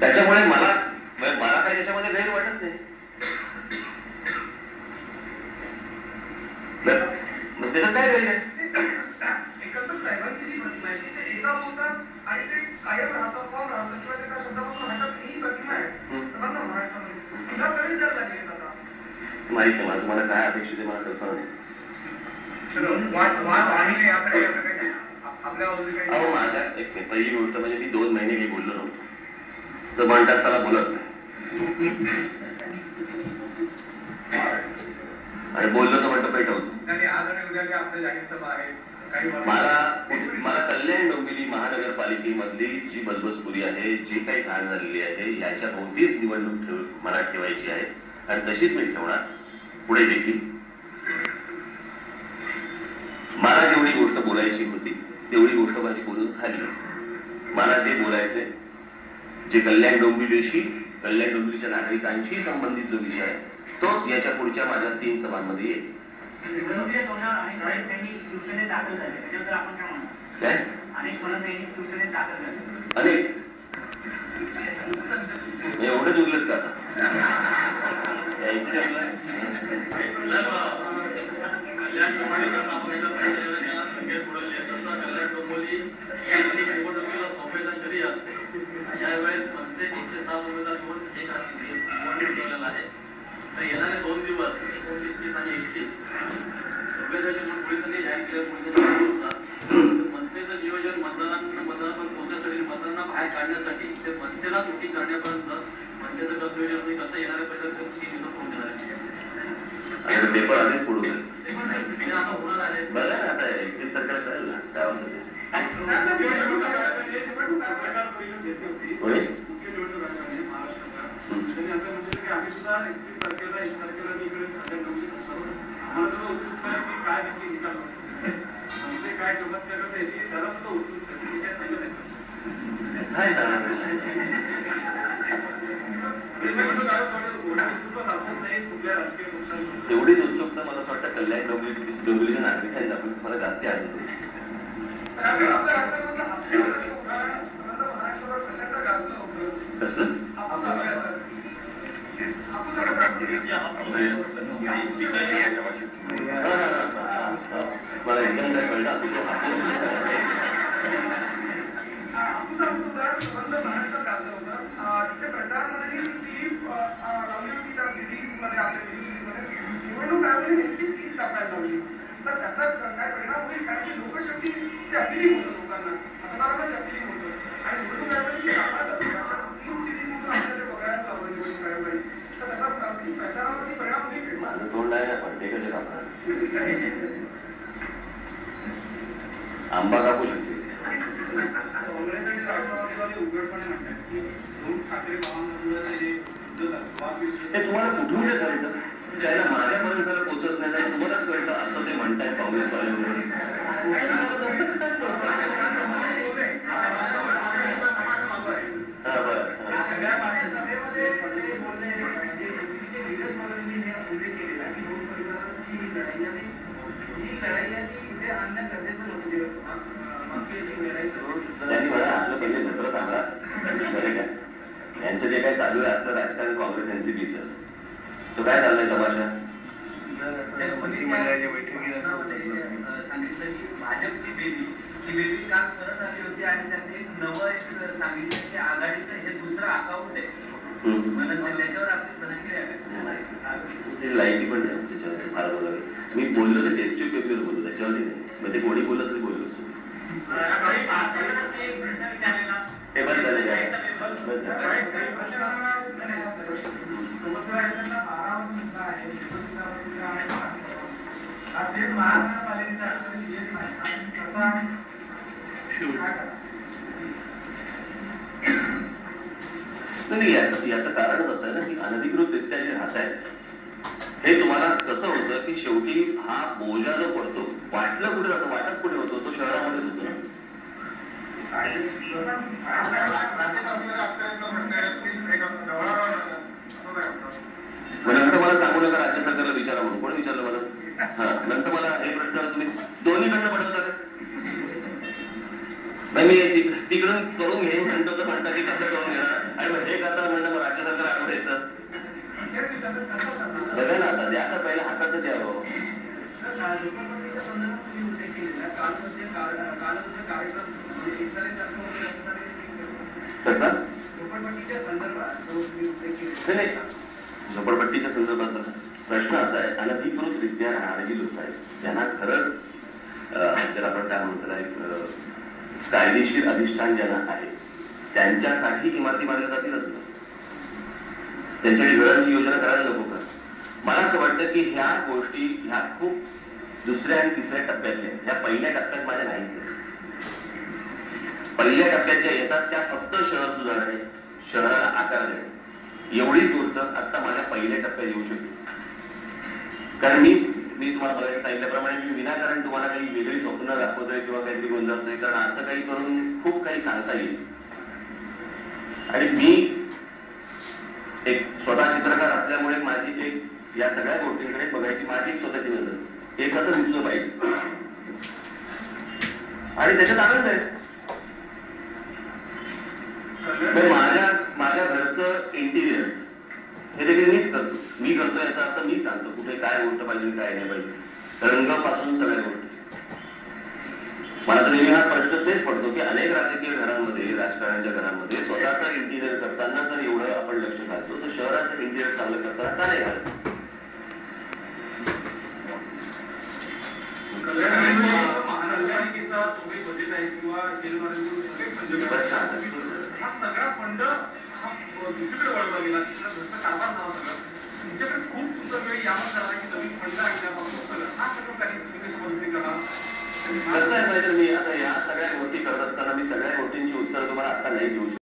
त्याच्यामुळे मला काही त्याच्यामध्ये गैर वाटत नाही. मग त्याचं काय गैर आहे? एकंदर साहेबांची जी प्रतिमा आहे ते एकदा बोलतात आणि ते कायम राहतात, फॉर्म राहतात किंवा ते त्या शब्दापासून हटत ही प्रतिमा आहे सर्वांना महाराष्ट्रामध्ये. तुझ्याकडे जर लागेल आता माहित नाही मला तुम्हाला काय अपेक्षित आहे, मला कल्पना नाही. माझ्या एक पहिली गोष्ट म्हणजे मी 2 महिने काही बोललो नव्हतो, तर 1 तासाला बोलत नाही आणि बोललो तर म्हणतो पेटवतो. मला कल्याण डोंबिवली महानगरपालिकेमधली जी बलबसपुरी आहे, जी काही घाण झालेली आहे, याच्या भोवतीच निवडणूक मला ठेवायची आहे आणि तशीच मी ठेवणार पुढे देखील. मला जेवढी गोष्ट बोलायची होती तेवढी गोष्ट माझी बोलून झाली. मला जे बोलायचे, जे कल्याण डोंबिवलीच्या नागरिकांशी संबंधित जो विषय आहे तोच याच्या पुढच्या माझ्या 3 सभांमध्ये येईल. अनेक एवढंच उरलेत का? यावेळेस मनसे 107 उमेदवार निवडून एक ठेवलेला आहे. तर येणारे 2 दिवस 29 आणि 31 उमेदवाराची पोलिसांनी जाहीर केल्यामुळे मनसेचं नियोजन मतदारांना पोहोचण्यासाठी, मतदारांना बाहेर काढण्यासाठी ते मनसेला सुट्टी करण्यापर्यंत मनसेचं कसं नियोजन कसं येणाऱ्या पहिल्या 3 दिवस पोहोचणार आहे. पेपर आधीच पुढे आता होणार आहे. बघा आता 31 तारखेला कळेल ना काय होतं. काय सांगणार एवढीच उत्सुकता मला असं वाटतं कल्याण डोंबिवलीच्या नागरिकांना पण मला जास्त आनंद आहे. कसं मला एकदम काय कळलं प्रचारामध्ये निवडणूक आयोगाने नेमकी फीस टाकायला लावली. तर त्याचा काय परिणाम होईल? कारण की लोकशक्ती अपिलिंग होतं, लोकांना मतदारांना अपिलिंग होतं आणि निवडणूक आयोगाने जे टाकत असतं 3 सिटीजमधून आपल्याला बघायला लावलं निवडणूक आयोगाने, तर त्याचा प्रचारावरती परिणाम होईल. माझं तोंड आहे पण ते कसे कापणार? आंबा कापू शकते. काँग्रेस आणि राष्ट्रवादीवाले उघडपणे म्हणतात की 2 ठाकरे भावांमधलं ते तुम्हाला कुठून ते कळतं? ज्याला माझ्या परिसरात पोचत नाही तर तुम्हालाच कळतं असं ते म्हणतायत काँग्रेसवाले. त्यांनी मला आपलं पहिले मित्र सांगा बरे का, यांचं जे काही चालू आहे आपलं राजकारण काँग्रेस एनसीपीचं, तो काय चाललाय तमाशा? भाजपची बेबी काम करत आली होती आणि त्यांनी एक नवं सांगितलं की आघाडीचं हे दुसरं अकाउंट आहे म्हणून त्याच्यावर आपली प्रतिक्रिया लाईटी पण नाही त्याच्यावर फार बोलावे. मी बोललो तर टेस्टिव्ह पेपरवर बोललो, त्याच्यावरती नाही. मग ते कोणी बोललं असेल बोललो असतो. ते बंद झाले काय नाही. याचं कारणच असं आहे ना की अनधिकृतरित्या जे राहत आहेत हे तुम्हाला कसं होतं की शेवटी हा बोजा जो पडतो वाटलं कुठे जातो, वाटत कुठे होतो, तो शहरामध्येच होतो ना. नंतर मला सांगू नका राज्य सरकारला विचारा म्हणून. कोणी विचारलं मला? हा, नंतर मला हे प्रश्न तुम्ही दोन्हीकडनं पडवता का? नाही मी तिकडून करून घेईन म्हणतो तर म्हणतात की कसं करून घेणार आणि मग हे करता म्हणलं मग राज्य सरकार आठवण येतं. बघा ना आता द्या तर पहिला हातात द्यावं. कसा नाही झोपडपट्टीच्या संदर्भात प्रश्न असा आहे, अनधिकृतरित्या राहणारी जी लोक आहेत त्यांना खरंच ज्याला आपण काय म्हणतो कायदेशीर अधिष्ठान ज्यांना आहे त्यांच्यासाठी इमारती बांधल्या जातीलच ना. त्यांच्याकडे घरांची योजना करायला नको का? मला असं वाटतं की ह्या गोष्टी ह्या खूप दुसऱ्या आणि तिसऱ्या टप्प्यातल्या, ह्या पहिल्या टप्प्यात माझ्या नाहीच आहे. पहिल्या टप्प्याच्या येतात त्या फक्त शहर सुधारणे, शहराला आकार देणे, एवढीच गोष्ट आता माझ्या पहिल्या टप्प्यात येऊ शकते. कारण मी तुम्हाला बघायला सांगितल्याप्रमाणे मी विनाकारण तुम्हाला काही वेगळी स्वप्न दाखवतोय किंवा काहीतरी गोंधळतोय, कारण असं काही करून खूप काही सांगता येईल. आणि मी एक स्वतः चित्रकार असल्यामुळे माझी एक या सगळ्या गोष्टींकडे बघायची माझी एक स्वतःची नजर, हे कसं दिसलं पाहिजे आणि त्याच्यात आनंद आहे. माझ्या घरचं इंटिरियर हे देखील मीच करतो. मी करतो याचा अर्थ मी सांगतो कुठे काय गोष्ट पाहिजे काय नाही पाहिजे, रंगापासून सगळ्या गोष्टी. मला तर नेहमी हा प्रश्न तेच पडतो की अनेक राजकीय घरांमध्ये, राजकारणाच्या घरांमध्ये स्वतःचं इंटिरियर करताना जर एवढं आपण लक्ष घालतो तर शहराचं इंटिरियर चांगलं करताना का नाही घालतो? महानगरपालिकेचा जो काही बजेट आहे किंवा हा सगळा फंड हा दुसरीकडे वळवला गेला, तिकडे कारभार झाला सगळं. तुमच्याकडे खूप तुमचा वेळ यावर झाला की नवीन फंड आणण्यापासून सगळं हा सगळं काही तुम्ही करा. कसं आहे माहिती, मी आता या सगळ्या गोष्टी करत असताना मी सगळ्या गोष्टींची उत्तर तुम्हाला आता नाही देऊ शकतो.